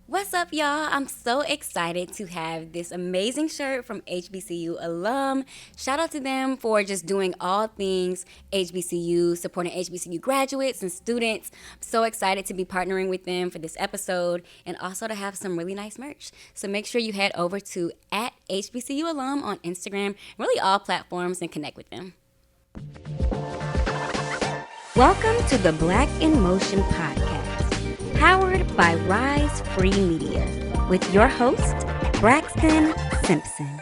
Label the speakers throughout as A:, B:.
A: What's up, y'all? I'm so excited to have this amazing shirt from HBCU alum. Shout out to them for just doing all things HBCU, supporting HBCU graduates and students. I'm so excited to be partnering with them for this episode and also to have some really nice merch. So make sure you head over to at HBCU alum on Instagram, really all platforms, and connect with them. Welcome to the Black in Motion podcast, powered by Rise Free Media, with your host, Braxton Simpson.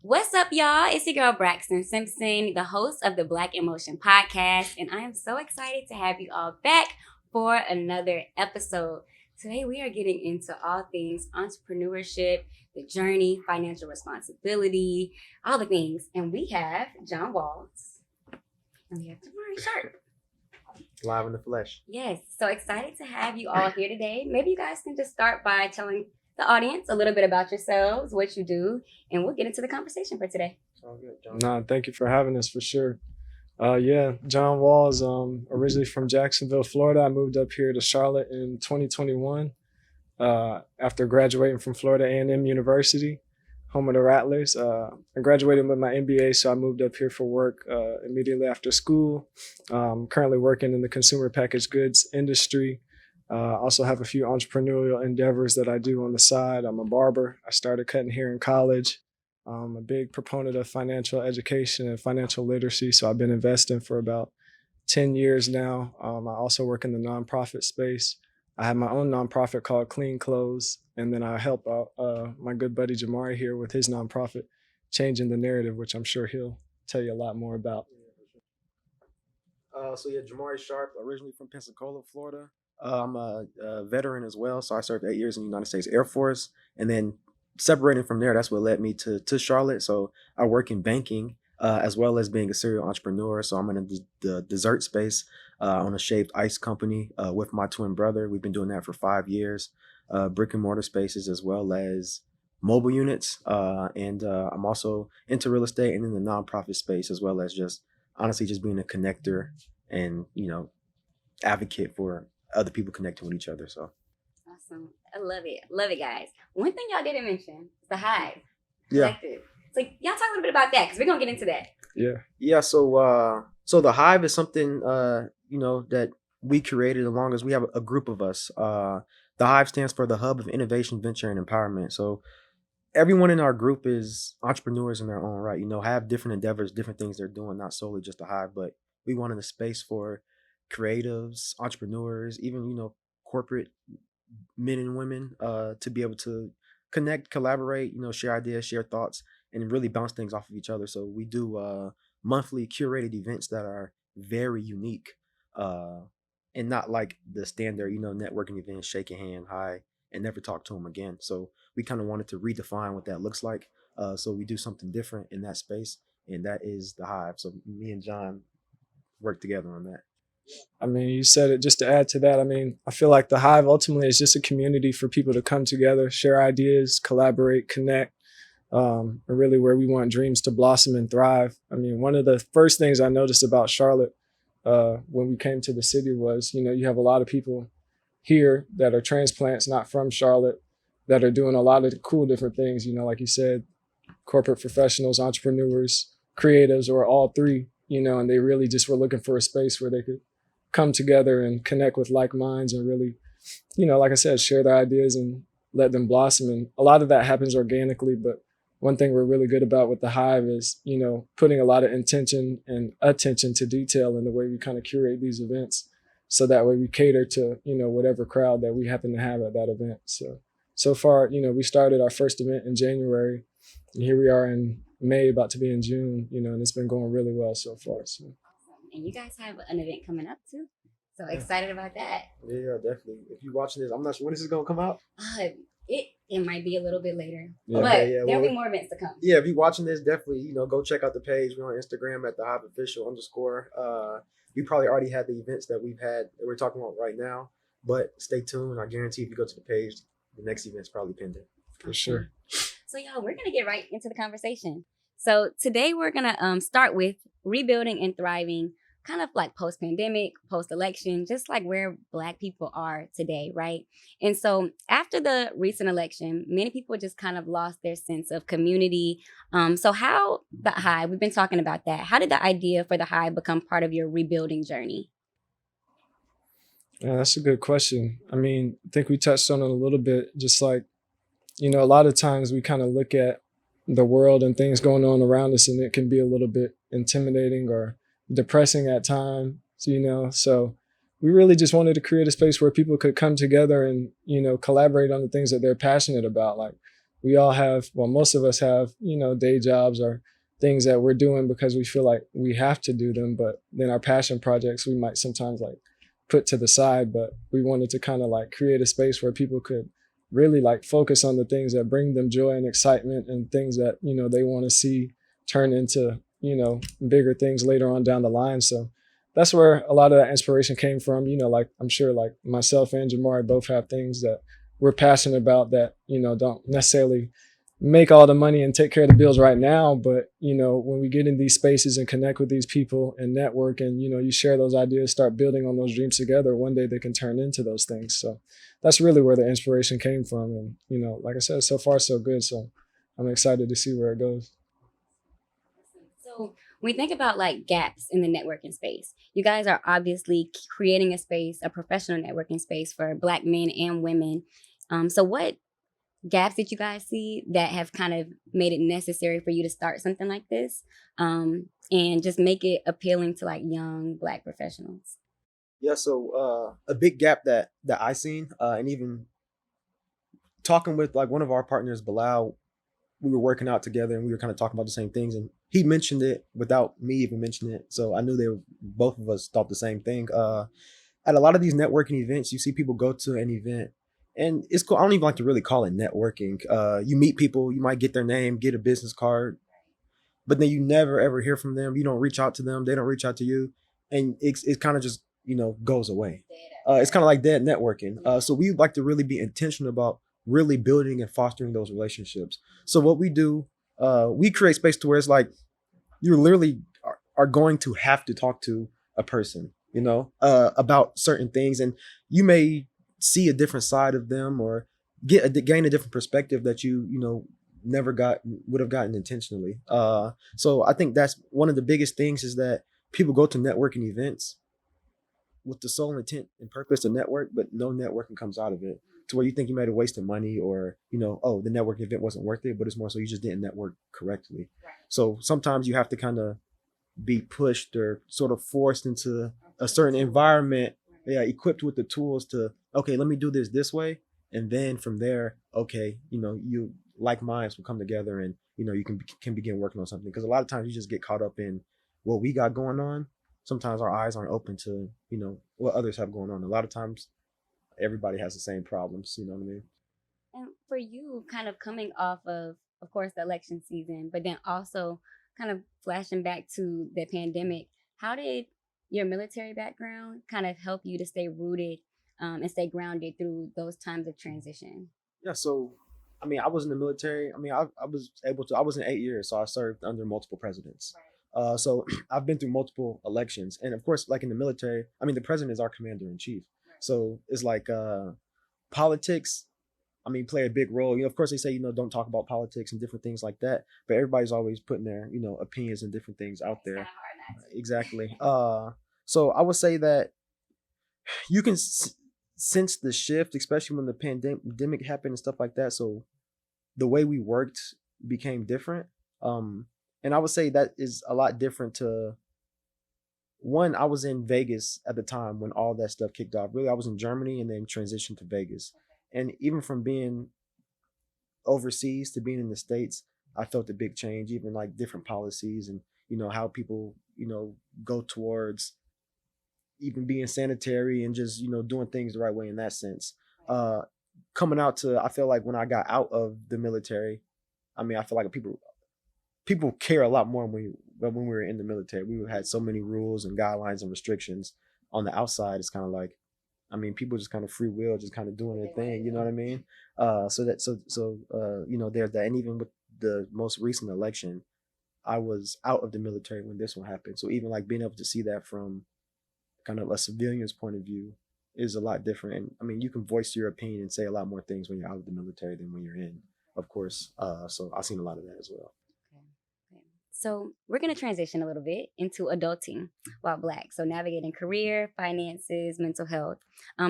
A: What's up, y'all? It's your girl, Braxton Simpson, the host of the Black in Motion podcast, and I am so excited to have you all back for another episode. Today, we are getting into all things entrepreneurship, the journey, financial responsibility, all the things, and we have John Walls. And we have Jamari Sharp.
B: Live in the flesh.
A: Yes. So excited to have you all here today. Maybe you guys can just start by telling the audience a little bit about yourselves, what you do, and we'll get into the conversation for today.
B: All good, John.
C: No, thank you for having us for sure. John Walls, originally from Jacksonville, Florida. I moved up here to Charlotte in 2021 after graduating from Florida A&M University, home of the Rattlers. I graduated with my MBA, so I moved up here for work immediately after school. Currently working in the consumer packaged goods industry. Also have a few entrepreneurial endeavors that I do on the side. I'm a barber. I started cutting hair in college. I'm a big proponent of financial education and financial literacy, so I've been investing for about 10 years now. I also work in the nonprofit space. I have my own nonprofit called Clean Clothes, and then I help out my good buddy Jamari here with his nonprofit, Changing the Narrative, which I'm sure he'll tell you a lot more about.
B: Jamari Sharp, originally from Pensacola, Florida. I'm a veteran as well, so I served 8 years in the United States Air Force, and then separating from there, that's what led me to Charlotte. So I work in banking as well as being a serial entrepreneur. So I'm in the dessert space on a shaved ice company with my twin brother. We've been doing that for 5 years, brick and mortar spaces as well as mobile units. And I'm also into real estate and in the nonprofit space, as well as just honestly just being a connector and, advocate for other people connecting with each other. So
A: Awesome. I love it. Love it, guys. One thing y'all didn't mention is the Hive
B: yeah.
A: Collective. So y'all talk a little bit about that because we're going to get into that.
B: Yeah. So the Hive is something, that we created along as we have a group of us. The Hive stands for the Hub of Innovation, Venture, and Empowerment. So everyone in our group is entrepreneurs in their own right, have different endeavors, different things they're doing, not solely just a Hive, but we wanted a space for creatives, entrepreneurs, even, corporate men and women to be able to connect, collaborate, share ideas, share thoughts, and really bounce things off of each other. So we do monthly curated events that are very unique and not like the standard, networking events, shake a hand, hi, and never talk to them again. So we kind of wanted to redefine what that looks like. So we do something different in that space, and that is the Hive. So me and John work together on that.
C: I mean, you said it. Just to add to that, I feel like the Hive ultimately is just a community for people to come together, share ideas, collaborate, connect, and really where we want dreams to blossom and thrive. One of the first things I noticed about Charlotte when we came to the city was, you have a lot of people here that are transplants, not from Charlotte, that are doing a lot of cool different things, like you said, corporate professionals, entrepreneurs, creatives, or all three, and they really just were looking for a space where they could come together and connect with like minds and really, like I said, share their ideas and let them blossom. And a lot of that happens organically. But one thing we're really good about with the Hive is, putting a lot of intention and attention to detail in the way we kind of curate these events. So that way we cater to, whatever crowd that we happen to have at that event. So far, we started our first event in January, and here we are in May, about to be in June, and it's been going really well so far. So.
A: And you guys have an event coming up too. So excited about that.
B: Yeah, definitely. If you're watching this, I'm not sure when this is going to come out.
A: It might be a little bit later.
C: Yeah.
A: But
B: Okay,
A: there'll be more events to come.
B: Yeah, if you're watching this, definitely, go check out the page. We're on Instagram at the Hive Official _. We probably already had the events that that we're talking about right now. But stay tuned. I guarantee if you go to the page, the next event's probably pending.
C: For sure.
A: So y'all, we're going to get right into the conversation. So today we're going to start with rebuilding and thriving kind of like post pandemic, post election, just like where Black people are today, right? And so after the recent election, many people just kind of lost their sense of community. So, how the Hive, we've been talking about that. How did the idea for the Hive become part of your rebuilding journey?
C: Yeah, that's a good question. I mean, I think we touched on it a little bit. Just like, a lot of times we kind of look at the world and things going on around us, and it can be a little bit intimidating or depressing at times, So we really just wanted to create a space where people could come together and, collaborate on the things that they're passionate about. Like we all have, well, most of us have, day jobs or things that we're doing because we feel like we have to do them. But then our passion projects, we might sometimes like put to the side, but we wanted to kind of like create a space where people could really like focus on the things that bring them joy and excitement and things that, they want to see turn into, bigger things later on down the line. So that's where a lot of that inspiration came from. Like I'm sure like myself and Jamari both have things that we're passionate about that, don't necessarily make all the money and take care of the bills right now. But, when we get in these spaces and connect with these people and network and, you share those ideas, start building on those dreams together, one day they can turn into those things. So that's really where the inspiration came from. And, like I said, so far so good. So I'm excited to see where it goes.
A: So when we think about like gaps in the networking space, you guys are obviously creating a space, a professional networking space for Black men and women. So what gaps did you guys see that have kind of made it necessary for you to start something like this, and just make it appealing to like young Black professionals?
B: Yeah, so a big gap that I seen, and even talking with like one of our partners, Bilal, we were working out together and we were kind of talking about the same things, and he mentioned it without me even mentioning it. So I knew they were, both of us thought the same thing. At a lot of these networking events, you see people go to an event, and it's cool. I don't even like to really call it networking. You meet people, you might get their name, get a business card, but then you never ever hear from them. You don't reach out to them, they don't reach out to you, and it kind of just goes away. It's kind of like dead networking. So we like to really be intentional about really building and fostering those relationships. So what we do, we create space to where it's like you literally are going to have to talk to a person, about certain things, and you may see a different side of them or gain a different perspective that you never would have gotten intentionally. So I think that's one of the biggest things is that people go to networking events with the sole intent and purpose to network, but no networking comes out of it. To where you think you might have wasted money, or oh, the networking event wasn't worth it, but it's more so you just didn't network correctly. Right. So sometimes you have to kind of be pushed or sort of forced into a certain environment, yeah, equipped with the tools to, okay, let me do this way, and then from there, okay, you like minds will come together, and you can begin working on something. Because a lot of times you just get caught up in what we got going on. Sometimes our eyes aren't open to what others have going on. A lot of times everybody has the same problems, you know what I mean?
A: And for you, kind of coming off of course, the election season, but then also kind of flashing back to the pandemic, how did your military background kind of help you to stay rooted, and stay grounded through those times of transition?
B: Yeah, so I mean, I was in the military. I mean, I was able to. I was in 8 years, so I served under multiple presidents. So I've been through multiple elections, and of course, like in the military, I mean, the president is our commander in chief. So it's like politics. I mean, play a big role. Of course, they say don't talk about politics and different things like that. But everybody's always putting their opinions and different things out there. Exactly. So I would say that you can sense the shift, especially when the pandemic happened and stuff like that. So the way we worked became different. And I would say that is a lot different to one. I was in Vegas at the time when all that stuff kicked off. Really, I was in Germany and then transitioned to Vegas. And even from being overseas to being in the States, I felt a big change, even like different policies and, how people, go towards even being sanitary and just, doing things the right way in that sense. Coming out to, I feel like when I got out of the military, I mean, I feel like people care a lot more when we were in the military. We had so many rules and guidelines and restrictions. On the outside, it's kind of like, I mean, people just kind of free will, just kind of doing their thing. You know what I mean? There's that. And even with the most recent election, I was out of the military when this one happened. So even like being able to see that from kind of a civilian's point of view is a lot different. And I mean, you can voice your opinion and say a lot more things when you're out of the military than when you're in, of course. So I've seen a lot of that as well.
A: Okay. Okay. So we're going to transition a little bit into adulting while Black. So navigating career, finances, mental health.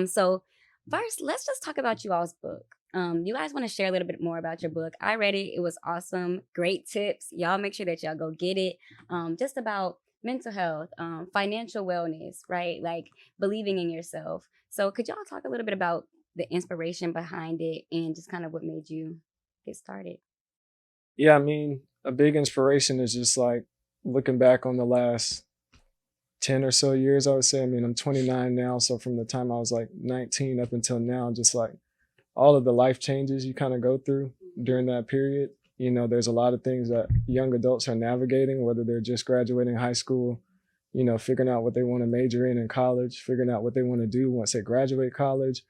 A: So first, let's just talk about you all's book. You guys want to share a little bit more about your book? I read it. It was awesome. Great tips. Y'all make sure that y'all go get it. Just about mental health, financial wellness, right? Like believing in yourself. So could y'all talk a little bit about the inspiration behind it and just kind of what made you get started?
C: Yeah, I mean, a big inspiration is just like looking back on the last 10 or so years, I would say. I mean, I'm 29 now. So from the time I was like 19 up until now, just like all of the life changes you kind of go through during that period. You know, there's a lot of things that young adults are navigating, whether they're just graduating high school, you know, figuring out what they want to major in college, figuring out what they want to do once they graduate college,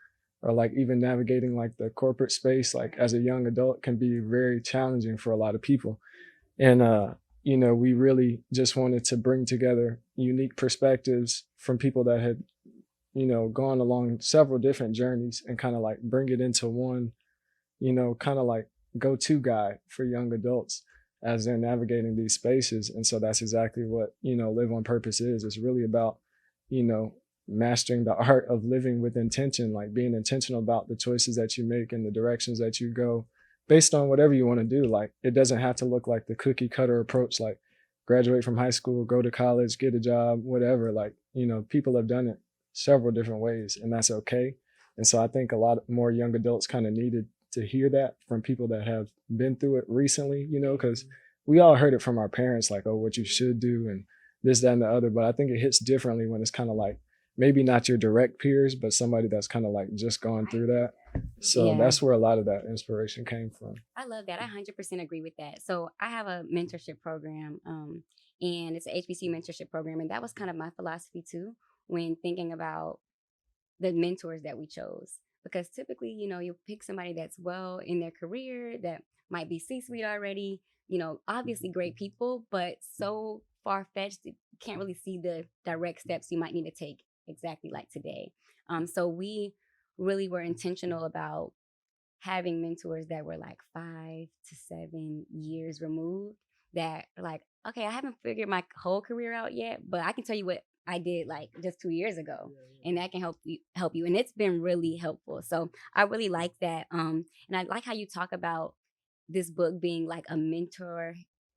C: or like even navigating like the corporate space, like as a young adult can be very challenging for a lot of people. And, you know, we really just wanted to bring together unique perspectives from people that had, you know, gone along several different journeys and kind of like bring it into one, you know, kind of like go-to guide for young adults as they're navigating these spaces. And so that's exactly what, you know, Live on Purpose is. It's really about, you know, mastering the art of living with intention, like being intentional about the choices that you make and the directions that you go based on whatever you want to do. Like it doesn't have to look like the cookie cutter approach, like graduate from high school, go to college, get a job, whatever. Like, you know, people have done it several different ways and that's okay. And so I think a lot more young adults kind of needed to hear that from people that have been through it recently, you know, because we all heard it from our parents, like, oh, what you should do and this, that, and the other. But I think it hits differently when it's kind of like maybe not your direct peers, but somebody that's kind of like just gone through that. So
A: Yeah.
C: that's where a lot of that inspiration came from.
A: I love that. I 100% agree with that. So I have a mentorship program, and it's an HBC mentorship program, and that was kind of my philosophy too when thinking about the mentors that we chose. Because typically, you know, you pick somebody that's well in their career that might be C-suite already. You know, obviously great people, but so far fetched, you can't really see the direct steps you might need to take exactly like today. So we really were intentional about having mentors that were like 5 to 7 years removed that are like, okay, I haven't figured my whole career out yet, but I can tell you what I did like just 2 years ago. And that can help you. And it's been really helpful. So I really like that. And I like how you talk about this book being like a mentor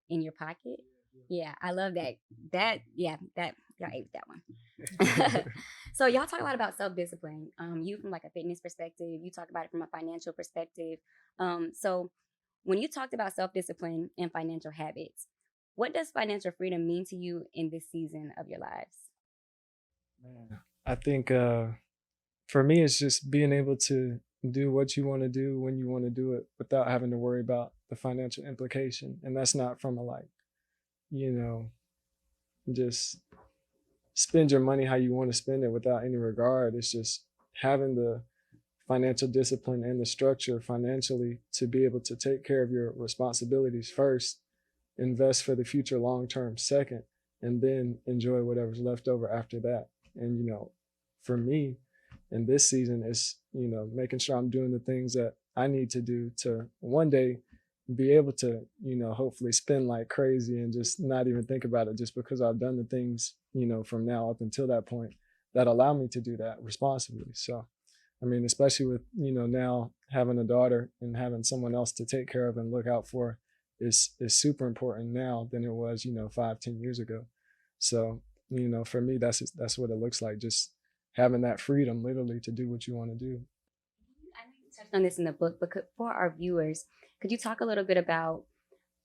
A: in your pocket. Yeah, I love that. That y'all ate that one. So y'all talk a lot about self-discipline. You from like a fitness perspective, you talk about it from a financial perspective. So when you talked about self-discipline and financial habits, what does financial freedom mean to you in this season of your lives?
C: Man, I think for me, it's just being able to do what you want to do when you want to do it without having to worry about the financial implication. And that's not from a like, you know, just spend your money how you want to spend it without any regard. It's just having the financial discipline and the structure financially to be able to take care of your responsibilities first, invest for the future long term second, and then enjoy whatever's left over after that. And, you know, for me in this season, it's, you know, making sure I'm doing the things that I need to do to one day be able to, you know, hopefully spend like crazy and just not even think about it just because I've done the things, you know, from now up until that point that allow me to do that responsibly. So, I mean, especially with, you know, now having a daughter and having someone else to take care of and look out for is super important now than it was, you know, 5, 10 years ago. So, you know, for me, that's what it looks like. Just having that freedom literally to do what you want to do.
A: I know you touched on this in the book, but for our viewers, could you talk a little bit about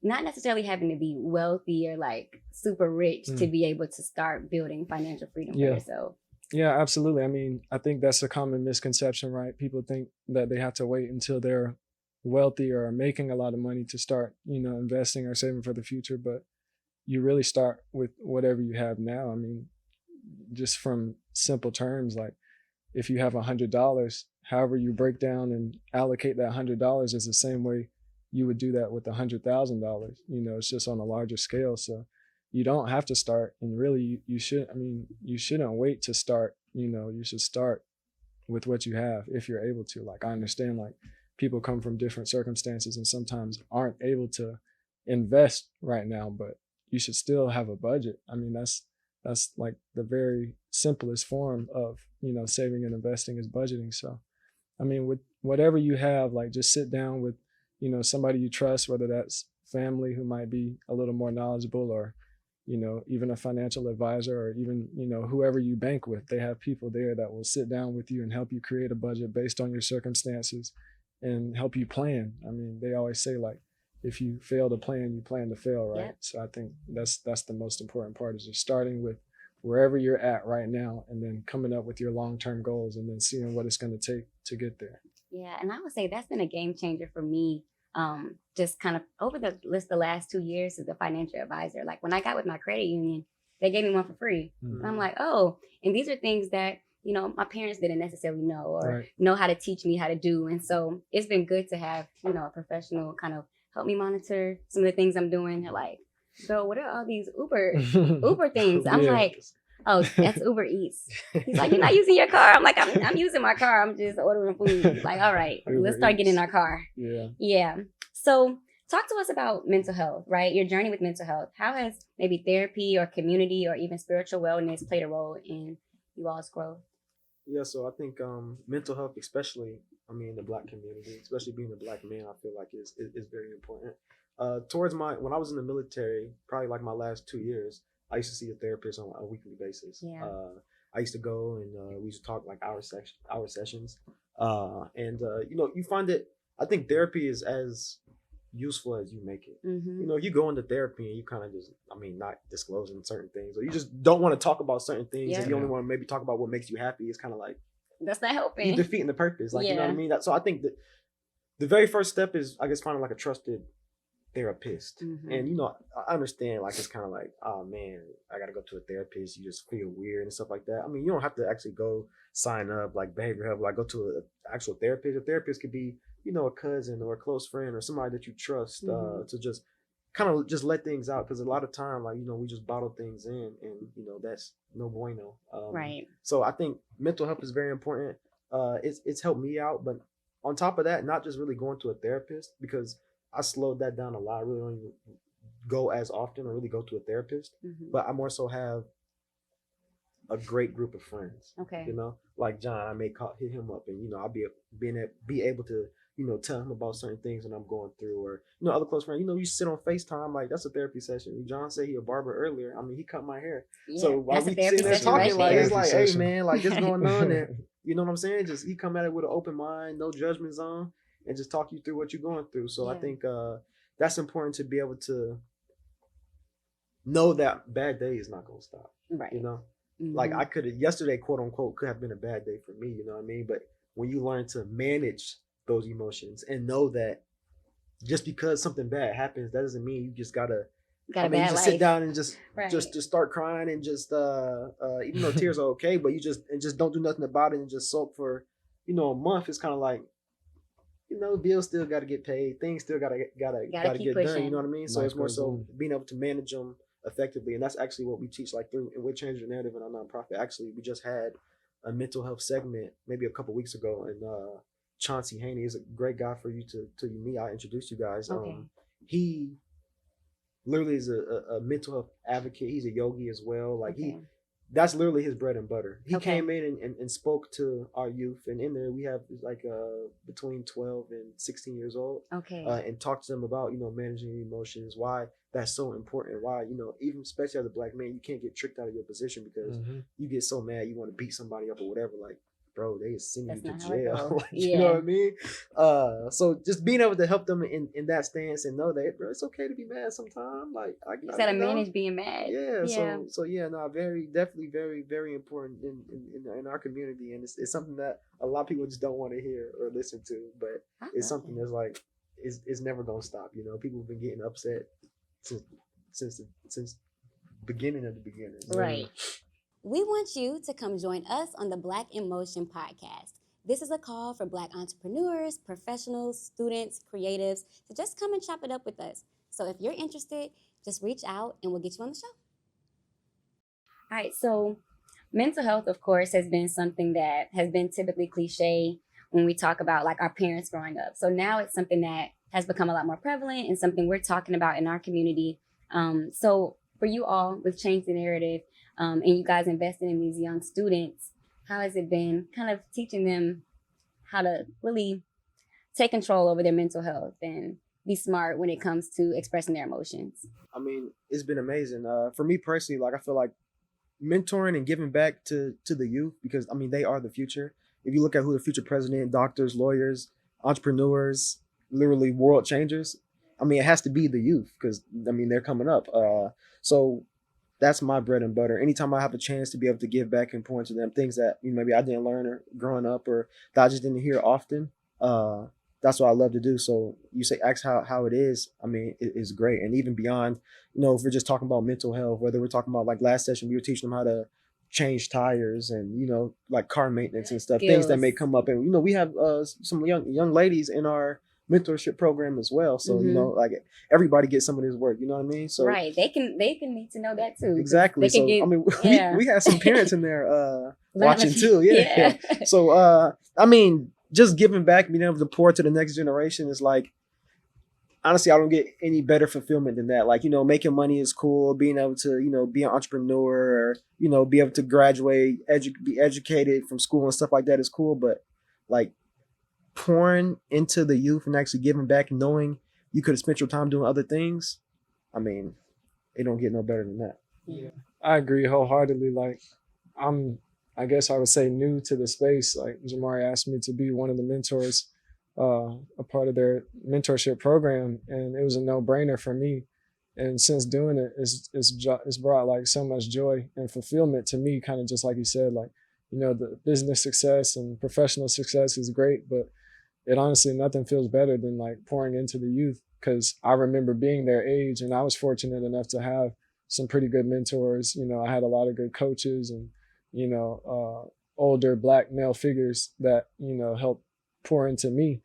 A: not necessarily having to be wealthy or like super rich to be able to start building financial freedom for yourself?
C: Yeah, absolutely. I mean, I think that's a common misconception, right? People think that they have to wait until they're wealthy or making a lot of money to start, you know, investing or saving for the future. But you really start with whatever you have now. I mean, just from simple terms, like if you have $100, however you break down and allocate that $100 is the same way you would do that with $100,000. It's just on a larger scale. So you don't have to start, and really you should. I mean, you shouldn't wait to start. You should start with what you have if you're able to. Like, I understand, like, people come from different circumstances and sometimes aren't able to invest right now, but you should still have a budget. I mean, that's like the very simplest form of, saving and investing is budgeting. So, I mean, with whatever you have, like, just sit down with, somebody you trust, whether that's family who might be a little more knowledgeable, or, even a financial advisor, or even, whoever you bank with. They have people there that will sit down with you and help you create a budget based on your circumstances and help you plan. I mean, they always say, like, if you fail to plan, you plan to fail, right? Yep. So I think that's the most important part, is just starting with wherever you're at right now, and then coming up with your long-term goals, and then seeing what it's going to take to get there.
A: Yeah, and I would say that's been a game changer for me. Just kind of over the last 2 years as a financial advisor. Like, when I got with my credit union, they gave me one for free. Mm-hmm. And I'm like, oh, and these are things that, my parents didn't necessarily know, or know how to teach me how to do. And so it's been good to have, a professional kind of help me monitor some of the things I'm doing. They're like, so what are all these Uber things? I'm like, oh, that's Uber Eats. He's like, you're not using your car. I'm like, I'm using my car. I'm just ordering food. He's like, all right, let's start getting in our car. Yeah. So talk to us about mental health, right? Your journey with mental health. How has maybe therapy or community or even spiritual wellness played a role in you all's growth?
B: Yeah, so I think mental health, especially, in the Black community, especially being a Black man, I feel like is very important. When I was in the military, probably like my last 2 years, I used to see a therapist on a weekly basis. Yeah. I used to go and we used to talk like hour sessions. You find that I think therapy is as useful as you make it. Mm-hmm. You go into therapy and you kind of just, not disclosing certain things, or you just don't want to talk about certain things, and you only want to maybe talk about what makes you happy. It's kind of like, that's not helping. You're defeating the purpose. Like, you know what I mean? So I think that the very first step is, I guess, finding like a trusted therapist. Mm-hmm. And I understand, like, it's kind of like, oh man, I gotta go to a therapist, you just feel weird and stuff like that. You don't have to actually go sign up like behavioral health, like go to an actual therapist. A therapist could be, a cousin or a close friend or somebody that you trust, to just kind of just let things out, because a lot of time, like, we just bottle things in, and that's no bueno. Right. So I think mental health is very important. It's helped me out, but on top of that, not just really going to a therapist, because I slowed that down a lot. I really don't even go as often or really go to a therapist, but I more so have a great group of friends. Okay. Like John, I may hit him up, and I'll be able to tell him about certain things that I'm going through, or other close friends. You sit on FaceTime, like, that's a therapy session. John said he a barber earlier. He cut my hair. Yeah, so while we sitting there talking, like, it's like, hey man, like, this going on, and you know what I'm saying? Just he come at it with an open mind, no judgment zone, and just talk you through what you're going through. So I think that's important, to be able to know that bad day is not going to stop. Right. Like, I could have, yesterday, quote unquote, could have been a bad day for me. You know what I mean? But when you learn to manage those emotions and know that just because something bad happens, that doesn't mean you just gotta you just sit down and just start crying and just even though tears are okay, but you just don't do nothing about it and just sulk for a month. It's kind of like, bills still got to get paid, things still gotta get pushing. Done. You know what I mean? So it's more so being able to manage them effectively, and that's actually what we teach, like, through, and we're changing the narrative in our nonprofit. Actually, we just had a mental health segment maybe a couple weeks ago, and Chauncey Haney is a great guy for you to meet. I introduced you guys. Okay. He literally is a mental health advocate. He's a yogi as well. Like, that's literally his bread and butter. He came in and spoke to our youth, and in there we have like between 12 and 16 years old. Okay. And talked to them about managing emotions, why that's so important, why even especially as a Black man, you can't get tricked out of your position because you get so mad you want to beat somebody up or whatever. Like, bro, they is sending you to jail. You know what I mean? So just being able to help them in that stance and know that, bro, it's okay to be mad sometimes. Like,
A: you gotta manage being mad.
B: Yeah. So definitely very, very important in our community, and it's something that a lot of people just don't want to hear or listen to, but it's something that's like it's never gonna stop. People have been getting upset since beginning of the beginning.
A: Right. We want you to come join us on the Black in Motion podcast. This is a call for Black entrepreneurs, professionals, students, creatives to just come and chop it up with us. So if you're interested, just reach out and we'll get you on the show. All right, so mental health, of course, has been something that has been typically cliche when we talk about like our parents growing up. So now it's something that has become a lot more prevalent and something we're talking about in our community. So for you all, with Change the Narrative, and you guys investing in these young students, how has it been kind of teaching them how to really take control over their mental health and be smart when it comes to expressing their emotions?
B: I mean, it's been amazing. For me personally, like I feel like mentoring and giving back to the youth, because I mean they are the future. If you look at who the future president, doctors, lawyers, entrepreneurs, literally world changers, I mean it has to be the youth, because I mean they're coming up. So that's my bread and butter. Anytime I have a chance to be able to give back and pour into them things that maybe I didn't learn or growing up, or that I just didn't hear often, that's what I love to do. So you say ask how it is. I mean, it is great. And even beyond, if we're just talking about mental health, whether we're talking about like last session, we were teaching them how to change tires and, like car maintenance and stuff, things that may come up. And, we have some young ladies in our mentorship program as well. So, like everybody gets some of this work, you know what I mean? So
A: right. They can need to know that too.
B: Exactly. So I mean, we had some parents in there watching too. Yeah. So I mean, just giving back, being able to pour to the next generation is like, honestly, I don't get any better fulfillment than that. Like, making money is cool. Being able to, be an entrepreneur, or, be able to graduate, be educated from school and stuff like that is cool. But like pouring into the youth and actually giving back, knowing you could have spent your time doing other things, I mean, it don't get no better than that.
C: Yeah, I agree wholeheartedly. Like, I guess I would say new to the space. Like Jamari asked me to be one of the mentors, a part of their mentorship program, and it was a no-brainer for me. And since doing it, it's brought like so much joy and fulfillment to me. Kind of just like you said, like the business success and professional success is great, but it honestly nothing feels better than like pouring into the youth, because I remember being their age, and I was fortunate enough to have some pretty good mentors. I had a lot of good coaches and older Black male figures that helped pour into me,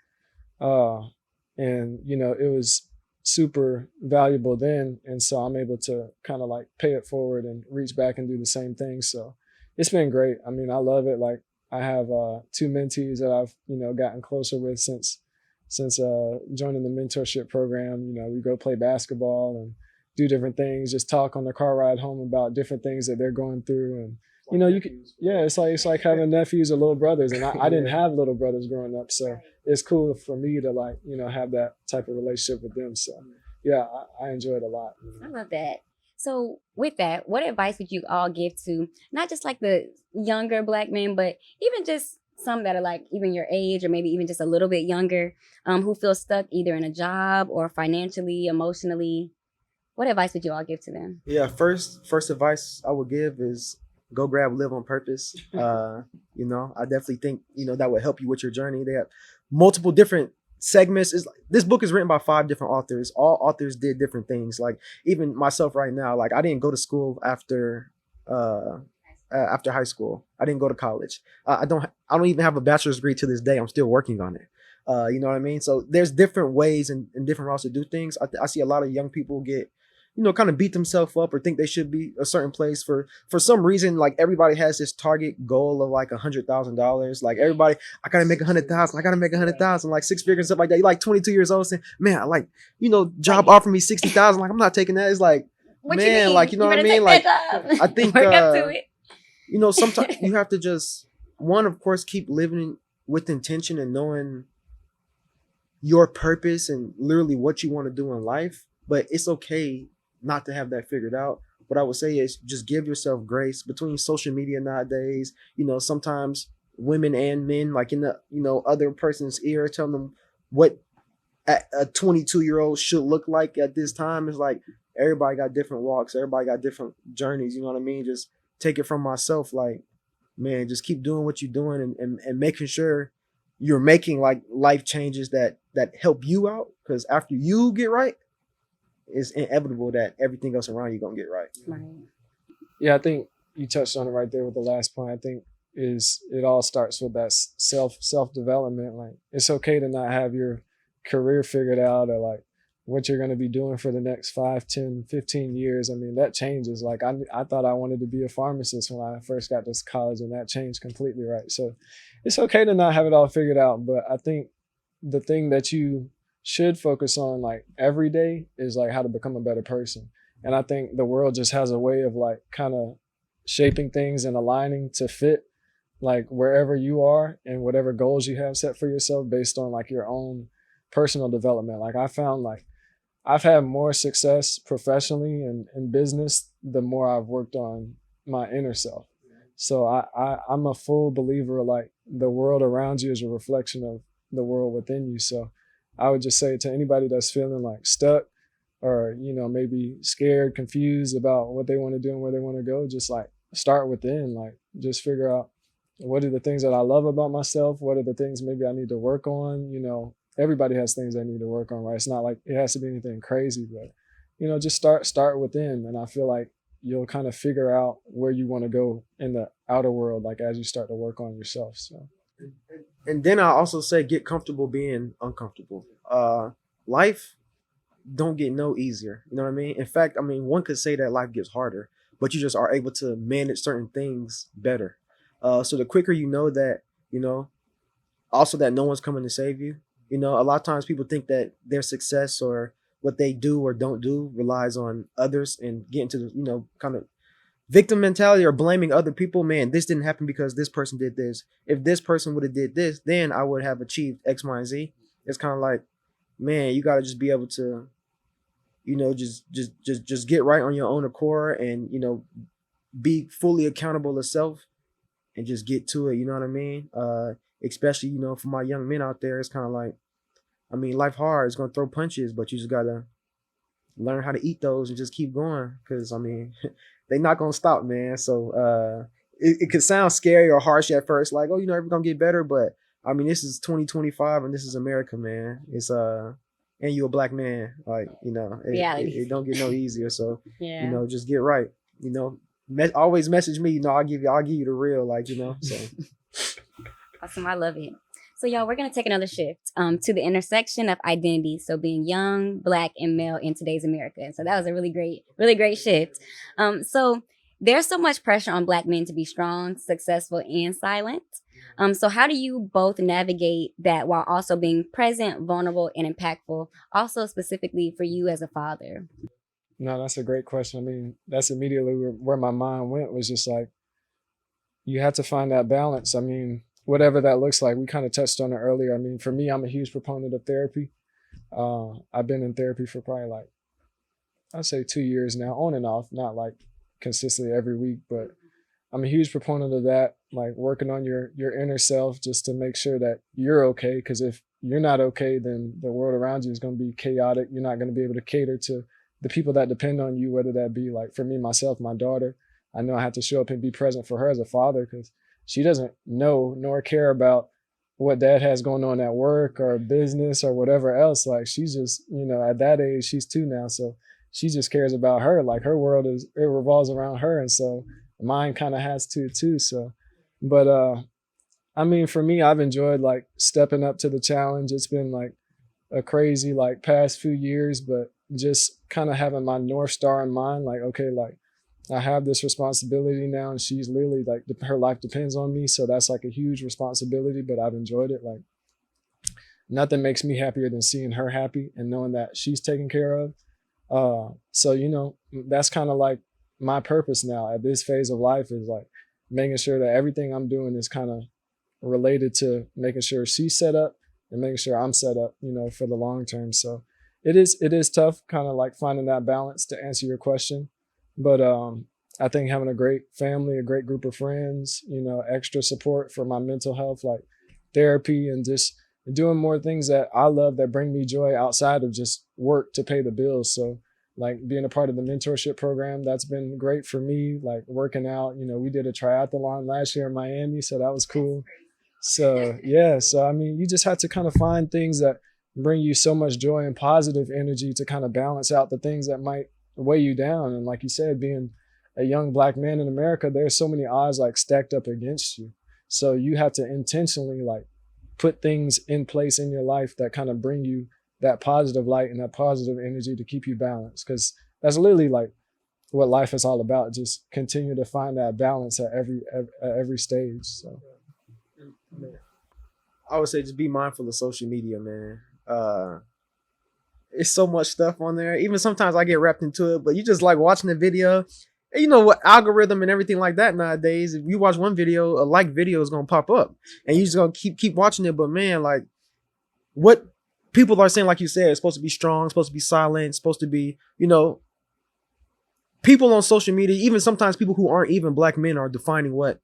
C: and it was super valuable then, and so I'm able to kind of like pay it forward and reach back and do the same thing. So it's been great. I mean, I love it. Like, I have 2 mentees that I've gotten closer with since joining the mentorship program. We go play basketball and do different things, just talk on the car ride home about different things that they're going through. And it's like having nephews or little brothers, and I didn't have little brothers growing up, so it's cool for me to like have that type of relationship with them. So yeah, I enjoy it a lot.
A: I love that. So with that, what advice would you all give to not just like the younger Black men, but even just some that are like even your age or maybe even just a little bit younger, who feel stuck either in a job or financially, emotionally? What advice would you all give to them?
B: Yeah, first advice I would give is go grab Live on Purpose. I definitely think that would help you with your journey. They have multiple different segments. This book is written by 5 different authors. All authors did different things. Like even myself right now, like I didn't go to school after high school. I didn't go to college. I don't even have a bachelor's degree to this day. I'm still working on it. You know what I mean? So there's different ways and different routes to do things. I see a lot of young people get kind of beat themselves up or think they should be a certain place for some reason. Like everybody has this target goal of like $100,000. Like everybody, I gotta make 100,000. I gotta make 100,000, like 6 figures and stuff like that. You're like 22 years old saying, man, I like, job offered me 60,000. Like I'm not taking that. It's like, what man, like, what I mean? Like I think,
A: work up to it.
B: Sometimes you have to just, one, of course, keep living with intention and knowing your purpose and literally what you want to do in life. But it's okay not to have that figured out. What I would say is just give yourself grace between social media nowadays. Sometimes women and men, like in the, other person's ear, telling them what a 22-year-old should look like at this time. Is like, everybody got different walks. Everybody got different journeys. You know what I mean? Just take it from myself. Like, man, just keep doing what you're doing and making sure you're making like life changes that help you out. Because after you get right, it's inevitable that everything else around you gonna get right.
A: Right.
C: Yeah, I think you touched on it right there with the last point. I think is it all starts with that self development. Like it's okay to not have your career figured out or like what you're going to be doing for the next 5, 10, 15 years. I mean, that changes. Like I thought I wanted to be a pharmacist when I first got to college, and that changed completely, right? So it's okay to not have it all figured out, but I think the thing that you should focus on like every day is like how to become a better person. And I think the world just has a way of like kind of shaping things and aligning to fit like wherever you are and whatever goals you have set for yourself based on like your own personal development. Like I found like I've had more success professionally and in business the more I've worked on my inner self. So I'm a full believer like the world around you is a reflection of the world within you. So I would just say to anybody that's feeling like stuck or, you know, maybe scared, confused about what they want to do and where they want to go, just like start within, like just figure out what are the things that I love about myself? What are the things maybe I need to work on? You know, everybody has things they need to work on, right? It's not like it has to be anything crazy, but you know, just start within. And I feel like you'll kind of figure out where you want to go in the outer world, like as you start to work on yourself. So
B: And then I also say get comfortable being uncomfortable. Life don't get no easier. You know what I mean? In fact, I mean one could say that life gets harder, but you just are able to manage certain things better. So the quicker you know that, you know, also that no one's coming to save you. You know, a lot of times people think that their success or what they do or don't do relies on others and get into the, you know, kind of victim mentality or blaming other people. Man, this didn't happen because this person did this. If this person would have did this, then I would have achieved X, Y, and Z. It's kind of like, man, you got to just be able to, you know, just get right on your own accord and, you know, be fully accountable to self and just get to it. You know what I mean? Especially, you know, for my young men out there, it's kind of like, I mean, life hard. It's gonna throw punches, but you just gotta learn how to eat those and just keep going. Cause I mean, they not gonna stop, man. So it could sound scary or harsh at first, like, oh, you know, everything's gonna get better. But I mean, this is 2025 and this is America, man. It's and you a black man, like, you know,
A: Reality.
B: it don't get no easier. So, you
A: Yeah.
B: know, just get right. You know, always message me. You know, I'll give you the real, like, you know. So
A: Awesome. I love it. So, y'all, we're going to take another shift to the intersection of identity. So, being young, Black, and male in today's America. And so, that was a really great shift. So, there's so much pressure on Black men to be strong, successful, and silent. So, how do you both navigate that while also being present, vulnerable, and impactful? Also, specifically for you as a father.
C: no, that's a great question. I mean, that's immediately where my mind went was just like, you have to find that balance. I mean, whatever that looks like, we kind of touched on it earlier. I mean, for me, I'm a huge proponent of therapy. I've been in therapy for probably like, I'd say 2 years now, on and off, not like consistently every week, but I'm a huge proponent of that, like working on your inner self just to make sure that you're okay. Because if you're not okay, then the world around you is going to be chaotic. You're not going to be able to cater to the people that depend on you, whether that be like for me, myself, my daughter. I know I have to show up and be present for her as a father because she doesn't know nor care about what dad has going on at work or business or whatever else. Like she's just, you know, at that age, she's 2 now. So she just cares about her. Like her world it revolves around her. And so mine kind of has to too. So, but I mean, for me, I've enjoyed like stepping up to the challenge. It's been like a crazy like past few years, but just kind of having my North Star in mind, like, okay, like I have this responsibility now and she's literally like her life depends on me. So that's like a huge responsibility, but I've enjoyed it. Like nothing makes me happier than seeing her happy and knowing that she's taken care of. So, you know, that's kind of like my purpose now at this phase of life is like making sure that everything I'm doing is kind of related to making sure she's set up and making sure I'm set up, you know, for the long term. So it is tough kind of like finding that balance to answer your question. But I think having a great family, a great group of friends, you know, extra support for my mental health, like therapy and just doing more things that I love that bring me joy outside of just work to pay the bills. So like being a part of the mentorship program, that's been great for me, like working out, you know, we did a triathlon last year in Miami, so that was cool. So yeah, so I mean, you just have to kind of find things that bring you so much joy and positive energy to kind of balance out the things that might weigh you down. And like you said, being a young Black man in America, there's so many odds like stacked up against you. So you have to intentionally like put things in place in your life that kind of bring you that positive light and that positive energy to keep you balanced. Because that's literally like what life is all about. Just continue to find that balance at every stage. So
B: I would say just be mindful of social media, man. It's so much stuff on there. Even sometimes I get wrapped into it, but you just like watching the video. And you know what, algorithm and everything like that nowadays. If you watch one video, a like video is gonna pop up, and you just gonna keep watching it. But man, like what people are saying, like you said, it's supposed to be strong, it's supposed to be silent, it's supposed to be, people on social media, even sometimes people who aren't even black men are defining what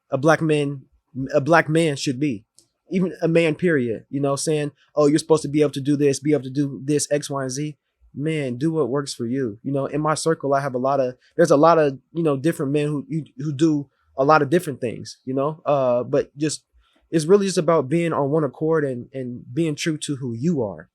B: a black man should be. Even a man, period, saying, oh, you're supposed to be able to do this, X, Y, and Z. Man, do what works for you. In my circle, I have there's a lot of, different men who do a lot of different things, but just, it's really just about being on one accord and being true to who you are.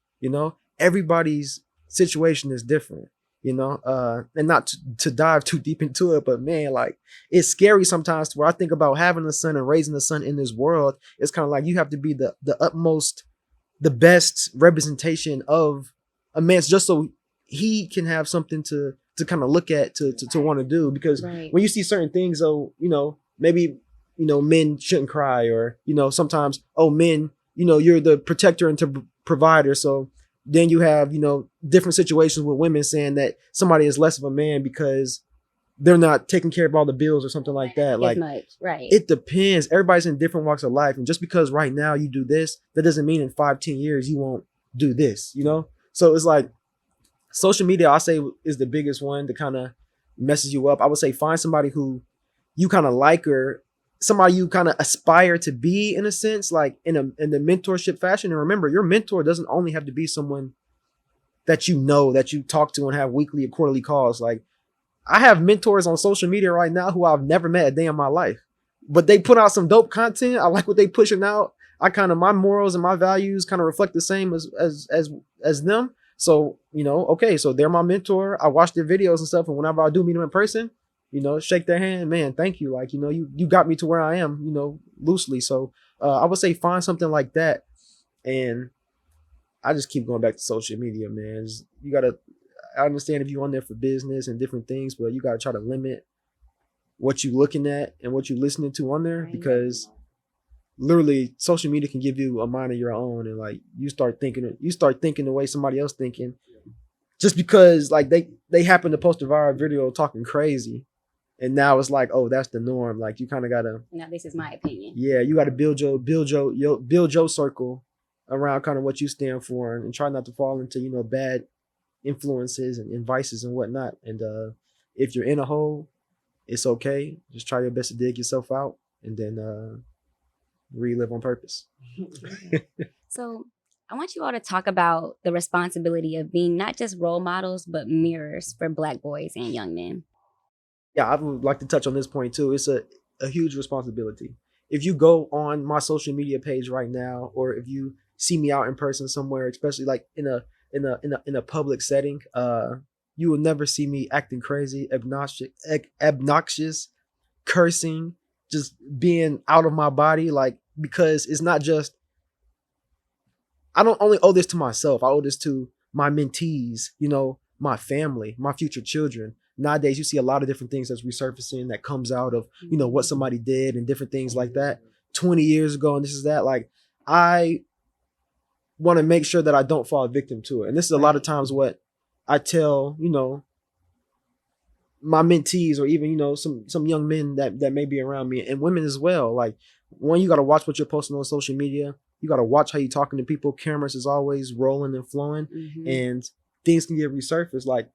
B: Everybody's situation is different, and not to dive too deep into it, but man, like it's scary sometimes where I think about having a son and raising a son in this world. It's kind of like you have to be the utmost, the best representation of a man, just so he can have something to kind of look at, to want to do. Because when you see certain things, maybe, men shouldn't cry, or, sometimes, men, you're the protector and provider. So then you have, different situations with women saying that somebody is less of a man because they're not taking care of all the bills or something like that. Like,
A: right.
B: It depends. Everybody's in different walks of life. And just because right now you do this, that doesn't mean in 5-10 years you won't do this, So it's like social media, I say, is the biggest one that kind of messes you up. I would say find somebody who you kind of like, or somebody you kind of aspire to be, in a sense, like in the mentorship fashion. And remember, your mentor doesn't only have to be someone that that you talk to and have weekly or quarterly calls. Like, I have mentors on social media right now who I've never met a day in my life, but they put out some dope content. I like what they pushing out. My morals and my values kind of reflect the same as them. So, okay, so they're my mentor. I watch their videos and stuff. And whenever I do meet them in person, shake their hand, man, thank you. Like, you got me to where I am, loosely. So I would say find something like that. And I just keep going back to social media, man. I understand if you're on there for business and different things, but you got to try to limit what you're looking at and what you're listening to on there, because literally social media can give you a mind of your own. And like, you start thinking the way somebody else thinking, just because like they happen to post a viral video talking crazy. And now it's like, oh, that's the norm. Like, you kind of gotta.
A: Now this is my opinion.
B: Yeah, you gotta build your circle around kind of what you stand for, and try not to fall into bad influences and vices and whatnot. And if you're in a hole, it's okay. Just try your best to dig yourself out, and then relive on purpose.
A: So I want you all to talk about the responsibility of being not just role models, but mirrors for Black boys and young men.
B: Yeah, I would like to touch on this point too. It's a huge responsibility. If you go on my social media page right now, or if you see me out in person somewhere, especially like in a public setting, you will never see me acting crazy, obnoxious, cursing, just being out of my body. Like, because it's not just, I don't only owe this to myself. I owe this to my mentees, my family, my future children. Nowadays, you see a lot of different things that's resurfacing that comes out of, what somebody did and different things like that 20 years ago. And this is that. Like, I want to make sure that I don't fall victim to it. And this is a lot of times what I tell, my mentees, or even, some young men that may be around me, and women as well. Like, one, you got to watch what you're posting on social media. You got to watch how you're talking to people. Cameras is always rolling and flowing, and things can get resurfaced. Like,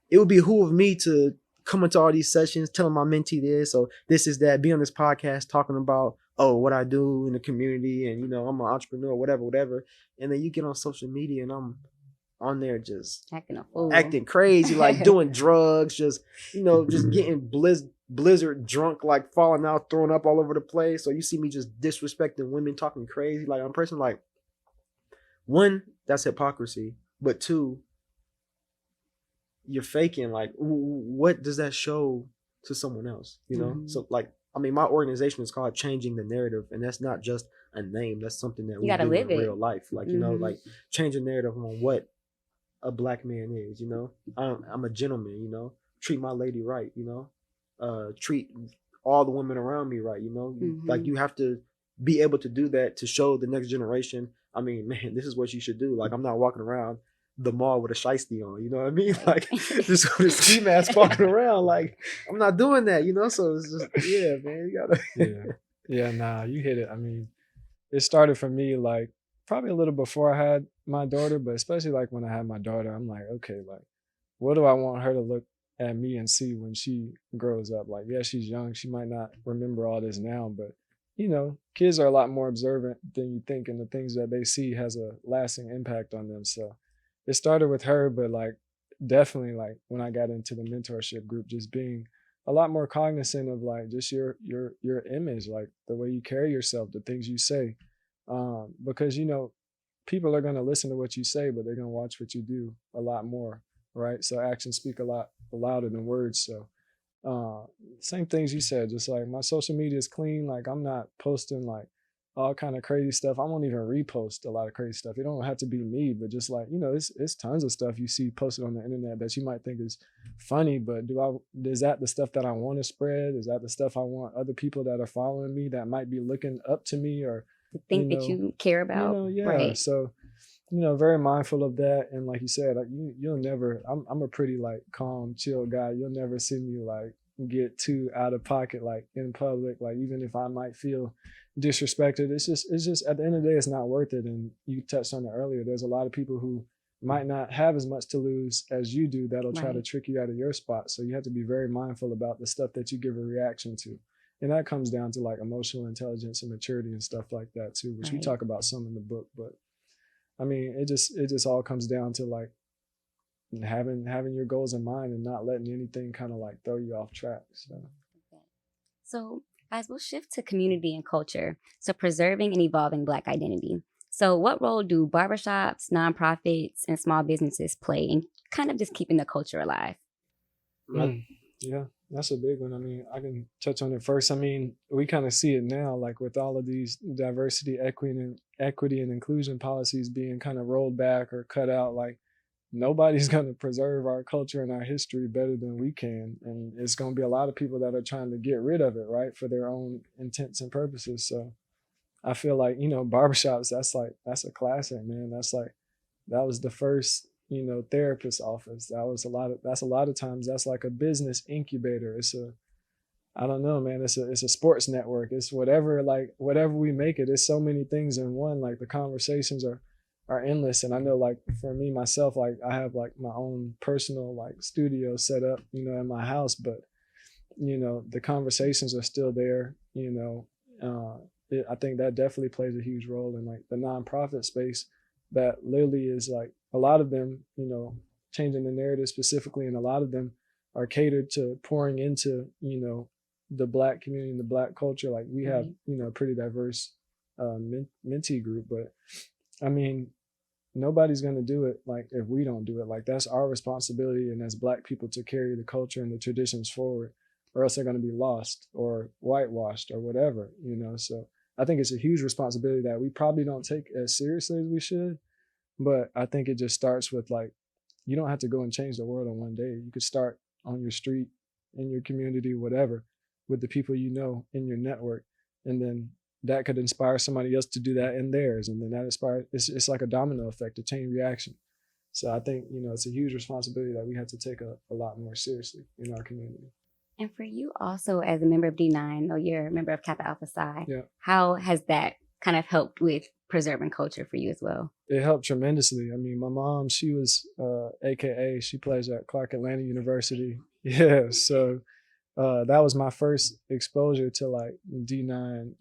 B: it would behoove me to come into all these sessions, telling my mentee this, or this is that, be on this podcast talking about, oh, what I do in the community, and I'm an entrepreneur, whatever. And then you get on social media and I'm on there just acting crazy, like doing drugs, just getting blizzard drunk, like falling out, throwing up all over the place. So you see me just disrespecting women, talking crazy, like I'm a person. Like, one, that's hypocrisy, but two, you're faking. Like, what does that show to someone else? So like, I mean, my organization is called Changing the Narrative, and that's not just a name. That's something that
A: You
B: we
A: gotta
B: do in
A: live it.
B: real life. Like, you know, like change the narrative on what a black man is. You know, I'm a gentleman. You know, treat my lady right. You know, treat all the women around me right. You know, like you have to be able to do that to show the next generation. I mean, man, this is what you should do. Like, I'm not walking around the mall with a shiesty on. You know what I mean? Like, just with a ski mask walking around. Like, I'm not doing that. You know, so it's just yeah, man, you gotta.
C: Yeah, nah, you hit it. I mean, it started for me like probably a little before I had my daughter, but especially like when I had my daughter, I'm like, okay, like what do I want her to look at me and see when she grows up? Like, yeah, she's young. She might not remember all this now, but you know, kids are a lot more observant than you think, and the things that they see has a lasting impact on them. So it started with her, but like definitely like when I got into the mentorship group, just being a lot more cognizant of like just your image, like the way you carry yourself, the things you say, because you know people are going to listen to what you say, but they're going to watch what you do a lot more, right? So actions speak a lot louder than words. So same things you said, just like my social media is clean. Like I'm not posting like all kind of crazy stuff. I won't even repost a lot of crazy stuff. It don't have to be me, but just like, you know, it's tons of stuff you see posted on the internet that you might think is funny, but is that the stuff that I want to spread? Is that the stuff I want other people that are following me that might be looking up to me or
A: Think that you care about,
C: yeah.
A: right?
C: So, you know, very mindful of that. And like you said, like you'll never, I'm a pretty like calm, chill guy. You'll never see me like get too out of pocket, like in public, like even if I might feel disrespected, it's just at the end of the day, it's not worth it. And you touched on it earlier. There's a lot of people who might not have as much to lose as you do that'll try to trick you out of your spot. So you have to be very mindful about the stuff that you give a reaction to. And that comes down to like emotional intelligence and maturity and stuff like that too, which we talk about some in the book. But I mean, it just all comes down to like having your goals in mind and not letting anything kind of like throw you off track.
A: So as we'll shift to community and culture, so preserving and evolving Black identity. So what role do barbershops, nonprofits, and small businesses play in kind of just keeping the culture alive?
C: Yeah, that's a big one. I mean, I can touch on it first. I mean, we kind of see it now, like with all of these diversity, equity and inclusion policies being kind of rolled back or cut out. Like nobody's going to preserve our culture and our history better than we can, and it's going to be a lot of people that are trying to get rid of it, right, for their own intents and purposes. So I feel like, you know, barbershops, that's a classic, man. That was the first, you know, therapist office. That's a lot of times that's like a business incubator. I don't know, man. It's a sports network. It's whatever we make it. It's so many things in one. Like the conversations are endless. And I know like for me myself, like I have like my own personal like studio set up, you know, in my house, but you know, the conversations are still there, you know. I think that definitely plays a huge role in like the nonprofit space that literally is like a lot of them, you know, changing the narrative specifically, and a lot of them are catered to pouring into, you know, the Black community and the Black culture. Like we have, you know, a pretty diverse mentee group, but I mean, nobody's going to do it like if we don't do it. Like that's our responsibility, and as Black people, to carry the culture and the traditions forward, or else they're going to be lost or whitewashed or whatever, you know. So I think it's a huge responsibility that we probably don't take as seriously as we should. But I think it just starts with like, you don't have to go and change the world in one day. You could start on your street, in your community, whatever, with the people you know in your network. And then that could inspire somebody else to do that in theirs. And then that inspires, it's like a domino effect, a chain reaction. So I think, you know, it's a huge responsibility that we have to take a lot more seriously in our community.
A: And for you also as a member of D9, or you're a member of Kappa Alpha Psi, how has that kind of helped with preserving culture for you as well?
C: It helped tremendously. I mean, my mom, she was AKA, she plays at Clark Atlanta University. Yeah, so that was my first exposure to like D9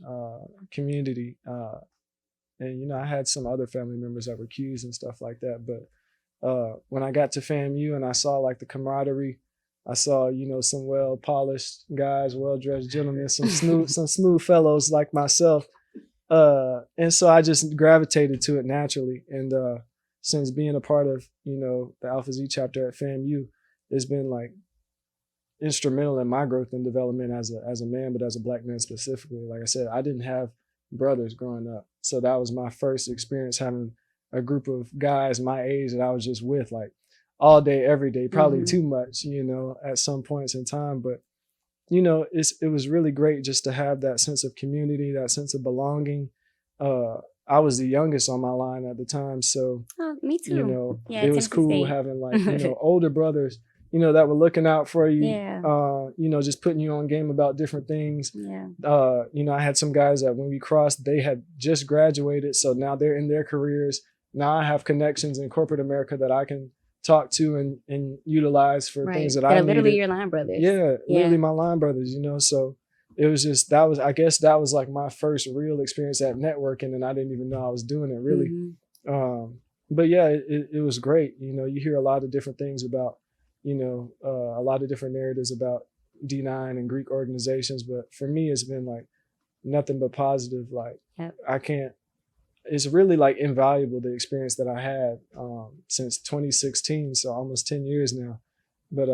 C: community. And, you know, I had some other family members that were Qs and stuff like that. But when I got to FAMU and I saw like the camaraderie, I saw, you know, some well-polished guys, well-dressed gentlemen, some smooth fellows like myself. And so I just gravitated to it naturally. And since being a part of, you know, the Alpha Z chapter at FAMU, it's been like instrumental in my growth and development as a man, but as a Black man specifically. Like I said, I didn't have brothers growing up, so that was my first experience having a group of guys my age that I was just with, like all day, every day, probably too much, at some points in time. But it was really great just to have that sense of community, that sense of belonging. I was the youngest on my line at the time, so
A: Me too. Yeah,
C: it was
A: Tennessee
C: cool
A: State.
C: having like older brothers, that were looking out for you.
A: Yeah.
C: Just putting you on game about different things.
A: Yeah.
C: I had some guys that when we crossed, they had just graduated, so now they're in their careers. Now I have connections in corporate America that I can talk to and utilize for things that I needed.
A: Literally your line brothers.
C: Yeah, literally my line brothers, so it was just, I guess that was like my first real experience at networking, and I didn't even know I was doing it really. But yeah, it was great. You hear a lot of different things about, a lot of different narratives about D9 and Greek organizations, but for me, it's been like nothing but positive. Like it's really like invaluable, the experience that I had since 2016, so almost 10 years now. But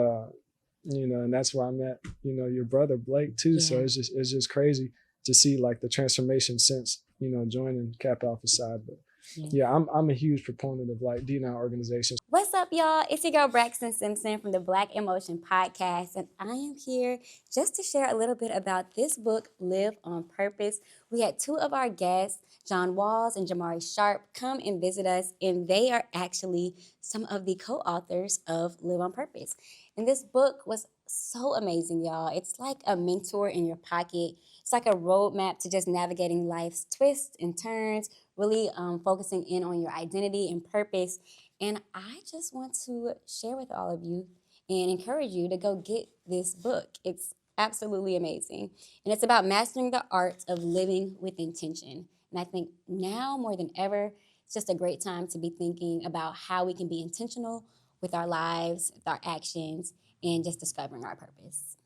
C: and that's where I met your brother Blake too. Yeah. So it's just crazy to see like the transformation since joining Cap Alpha Psi. But yeah, I'm a huge proponent of like D9 organizations.
A: What's up, y'all? It's your girl Braxton Simpson from the Black Emotion Podcast, and I am here just to share a little bit about this book, Live on Purpose. We had two of our guests, Jon Walls and Jamari Sharp, come and visit us, and they are actually some of the co-authors of Live on Purpose. And this book was so amazing, y'all. It's like a mentor in your pocket. It's like a roadmap to just navigating life's twists and turns, really focusing in on your identity and purpose. And I just want to share with all of you and encourage you to go get this book. It's absolutely amazing. And it's about mastering the art of living with intention. And I think now more than ever, it's just a great time to be thinking about how we can be intentional with our lives, with our actions, and just discovering our purpose.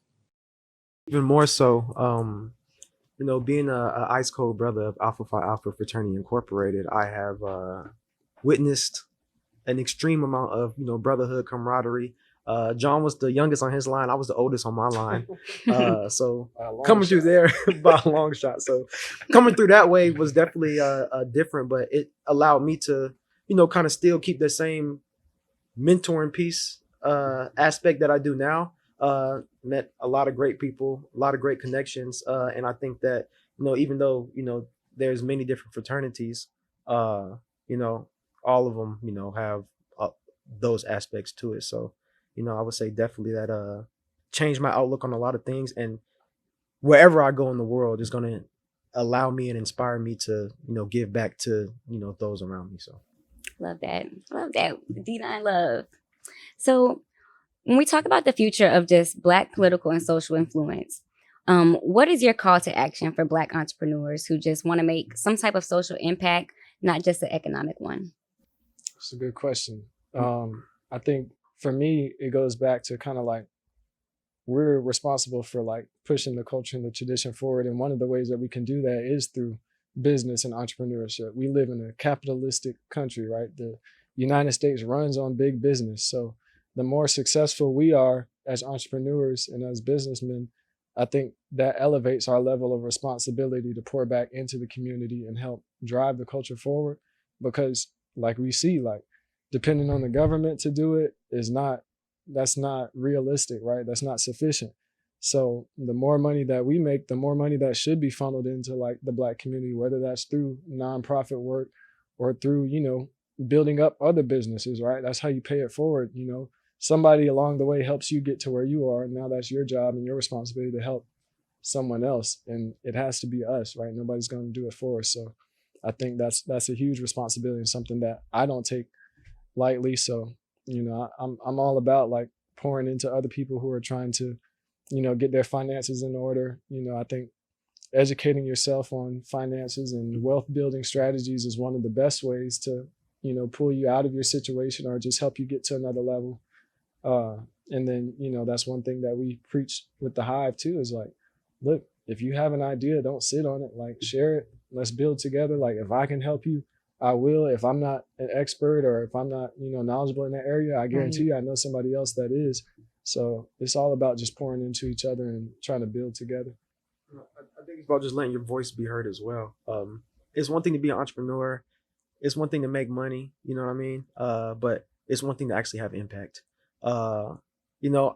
B: Even more so, being a ice cold brother of Alpha Phi Alpha Fraternity Incorporated, I have witnessed an extreme amount of brotherhood, camaraderie. Jon was the youngest on his line. I was the oldest on my line. So coming through there by a long shot. So coming through that way was definitely different, but it allowed me to kind of still keep the same mentoring piece aspect that I do now. Met a lot of great people, a lot of great connections, and I think that even though there's many different fraternities, all of them have those aspects to it. So I would say definitely that changed my outlook on a lot of things, and wherever I go in the world is going to allow me and inspire me to give back to those around me. So
A: love that D9 love. So when we talk about the future of just Black political and social influence, what is your call to action for Black entrepreneurs who just want to make some type of social impact, not just an economic one?
C: It's a good question. I think for me, it goes back to kind of like we're responsible for like pushing the culture and the tradition forward. And one of the ways that we can do that is through business and entrepreneurship. We live in a capitalistic country, right? The United States runs on big business. So the more successful we are as entrepreneurs and as businessmen, I think that elevates our level of responsibility to pour back into the community and help drive the culture forward. Because like we see, like depending on the government to do it that's not realistic, right? That's not sufficient. So the more money that we make, the more money that should be funneled into like the Black community, whether that's through nonprofit work or through, building up other businesses, right? That's how you pay it forward. Somebody along the way helps you get to where you are. And now that's your job and your responsibility to help someone else. And it has to be us, right? Nobody's going to do it for us. So I think that's a huge responsibility and something that I don't take lightly. So, I'm all about like pouring into other people who are trying to, get their finances in order. I think educating yourself on finances and wealth building strategies is one of the best ways to, pull you out of your situation or just help you get to another level. And then, that's one thing that we preach with the Hive too, is like, look, if you have an idea, don't sit on it, like share it. Let's build together. Like if I can help you, I will. If I'm not an expert or if I'm not, knowledgeable in that area, I guarantee you I know somebody else that is. So it's all about just pouring into each other and trying to build together.
B: I think it's about just letting your voice be heard as well. It's one thing to be an entrepreneur. It's one thing to make money. You know what I mean? But it's one thing to actually have impact. Uh, you know,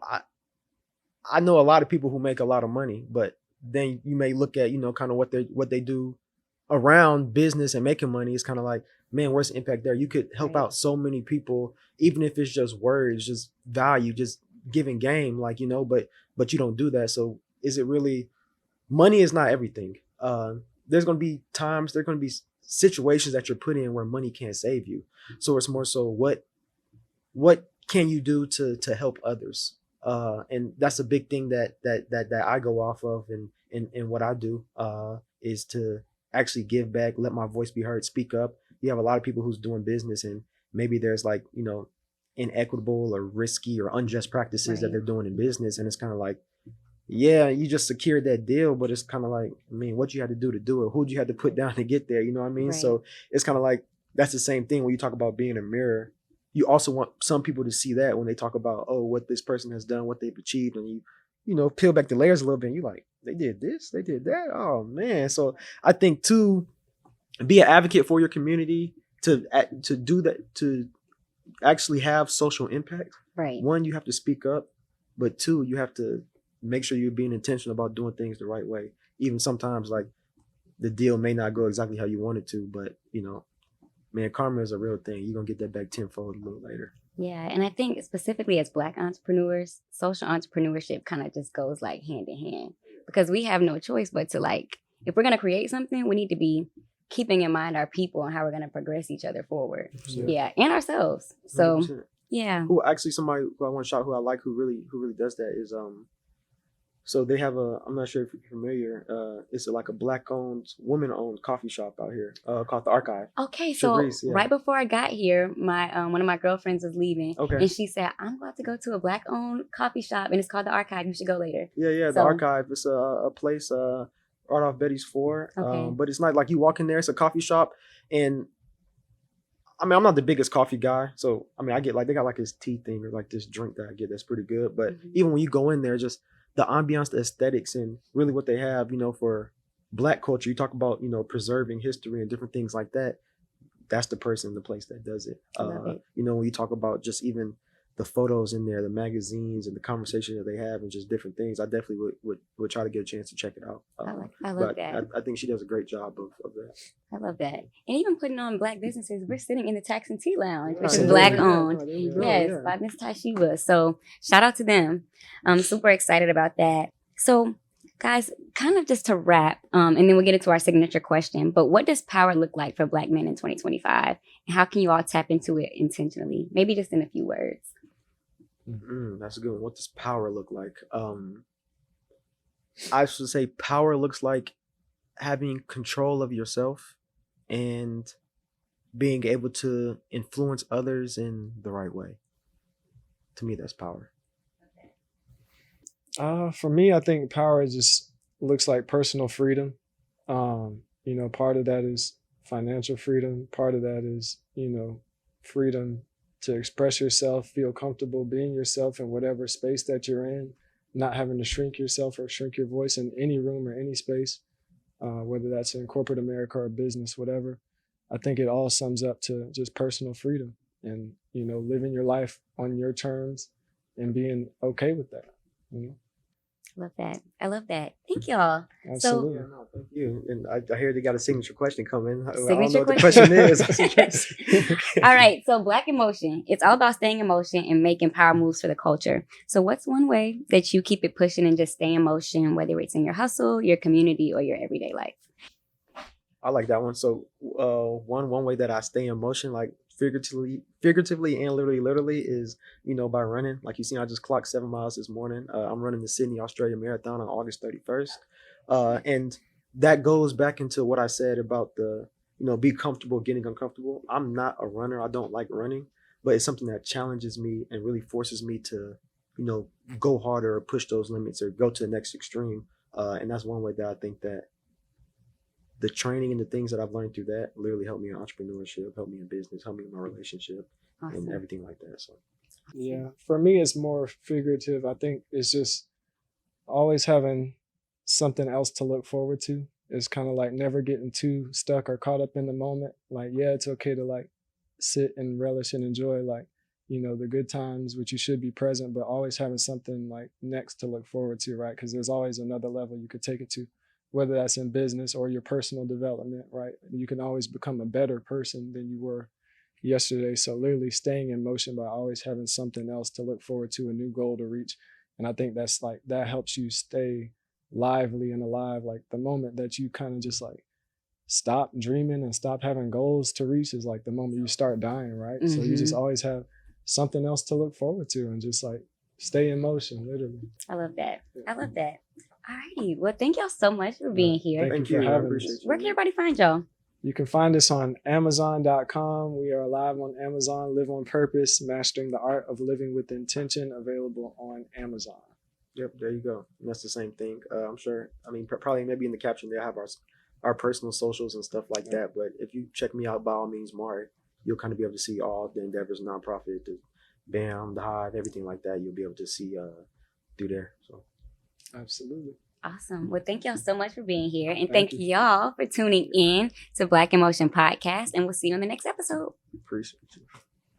B: I know a lot of people who make a lot of money, but then you may look at, kind of what they do around business and making money. It's kind of like, man, where's the impact there? You could help
A: Right.
B: out so many people, even if it's just words, just value, just giving game, like, but you don't do that. So is it really, money is not everything. There's going to be times, there's going to be situations that you're put in where money can't save you. So it's more so what can you do to help others? And that's a big thing that I go off of, and what I do is to actually give back, let my voice be heard, speak up. You have a lot of people who's doing business, and maybe there's like, inequitable or risky or unjust practices that
A: Right.
B: they're doing in business, and it's kind of like, yeah, you just secured that deal, but it's kind of like, I mean, what you had to do to do it, who'd you had to put down to get there, you know what I mean?
A: Right.
B: So it's kind of like, that's the same thing when you talk about being a mirror. You also want some people to see that when they talk about, oh, what this person has done, what they've achieved, and you peel back the layers a little bit, and you're like, they did this, they did that, oh man. So I think, to be an advocate for your community, to do that, to actually have social impact,
A: Right.
B: one, you have to speak up, but two, you have to make sure you're being intentional about doing things the right way. Even sometimes, like, the deal may not go exactly how you want it to, but man, karma is a real thing. You're gonna get that back tenfold a little later.
A: Yeah, and I think specifically as Black entrepreneurs, social entrepreneurship kind of just goes like hand in hand, because we have no choice but to, like, if we're gonna create something, we need to be keeping in mind our people and how we're gonna progress each other forward. Yeah, and ourselves. So
B: 100%.
A: yeah.
B: Who actually, somebody who I want to shout, who I like, who really does that is so they have I'm not sure if you're familiar, it's like a black owned, woman owned coffee shop out here, called the Archive.
A: Okay, so
B: Sharice, yeah.
A: right before I got here, my one of my girlfriends was leaving,
B: Okay.
A: and she said, "I'm about to go to a Black-owned coffee shop, and it's called the Archive. You should go later."
B: Yeah, the
A: So-
B: Archive. It's a place right off Betty's Ford.
A: Okay.
B: But it's not like you walk in there, it's a coffee shop, and I mean, I'm not the biggest coffee guy, so I mean, I get like, they got like this tea thing or like this drink that I get that's pretty good. But
A: Mhm.
B: even when you go in there, just the ambiance, the aesthetics, and really what they have, for Black culture. You talk about preserving history and different things like that. That's the person, the place that does it.
A: I love it.
B: When you talk about just even the photos in there, the magazines, and the conversation that they have, and just different things, I definitely would try to get a chance to check it out.
A: I love
B: but
A: that.
B: I think she does a great job of that.
A: I love that. And even putting on Black businesses, we're sitting in the Tax and Tea Lounge, which is
C: Absolutely.
A: Black owned.
B: There you go,
A: Yes,
B: yeah.
A: by Miss Tashiba. So shout out to them. I'm super excited about that. So guys, kind of just to wrap, and then we'll get into our signature question, but what does power look like for Black men in 2025? And how can you all tap into it intentionally? Maybe just in a few words.
B: That's a good one. What does power look like? I should say power looks like having control of yourself and being able to influence others in the right way. To me, that's power.
C: For me, I think power just looks like personal freedom. Part of that is financial freedom. Part of that is, freedom to express yourself, feel comfortable being yourself in whatever space that you're in, not having to shrink yourself or shrink your voice in any room or any space, whether that's in corporate America or business, whatever. I think it all sums up to just personal freedom and, living your life on your terms and being okay with that.
A: Love that. I love that. Thank y'all.
C: Absolutely.
B: Yeah, no, thank you. And I hear they got a signature question coming. I don't know
A: Signature
B: what the
A: question?
B: question is.
A: All right. So Black Emotion. It's all about staying in motion and making power moves for the culture. So what's one way that you keep it pushing and just stay in motion, whether it's in your hustle, your community, or your everyday life?
B: I like that one. So one way that I stay in motion, like figuratively and literally is, by running. Like you see, I just clocked 7 miles this morning. I'm running the Sydney, Australia Marathon on August 31st. And that goes back into what I said about the, be comfortable getting uncomfortable. I'm not a runner. I don't like running, but it's something that challenges me and really forces me to, go harder or push those limits or go to the next extreme. And that's one way that I think that the training and the things that I've learned through that literally helped me in entrepreneurship, helped me in business, helped me in my relationship,
A: Awesome.
B: and everything like that. So
C: Yeah. For me, it's more figurative. I think it's just always having something else to look forward to. It's kind of like never getting too stuck or caught up in the moment. Like, yeah, it's okay to like sit and relish and enjoy like, the good times, which you should be present, but always having something like next to look forward to, right? Because there's always another level you could take it to, whether that's in business or your personal development, right? You can always become a better person than you were yesterday. So literally staying in motion by always having something else to look forward to, a new goal to reach. And I think that's like, that helps you stay lively and alive. Like the moment that you kind of just like stop dreaming and stop having goals to reach is like the moment you start dying, right? So you just always have something else to look forward to and just like stay in motion, literally.
A: I love that. I love that. Alrighty. Well, thank y'all so much for being here.
C: Thank you for having us.
A: Where can everybody find y'all?
C: You can find us on Amazon.com. We are live on Amazon. Live on Purpose, Mastering the Art of Living with Intention, available on Amazon.
B: Yep, there you go. And that's the same thing. I'm sure. I mean, probably maybe in the caption they'll have our personal socials and stuff like that. But if you check me out, by all means, Mari, you'll kind of be able to see all of the endeavors, nonprofit, the BAM, the Hive, everything like that. You'll be able to see through there. So,
C: absolutely.
A: Awesome. Well, thank y'all so much for being here. And thank y'all for tuning in to Black Emotion Podcast. And we'll see you on the next episode.
B: Appreciate you.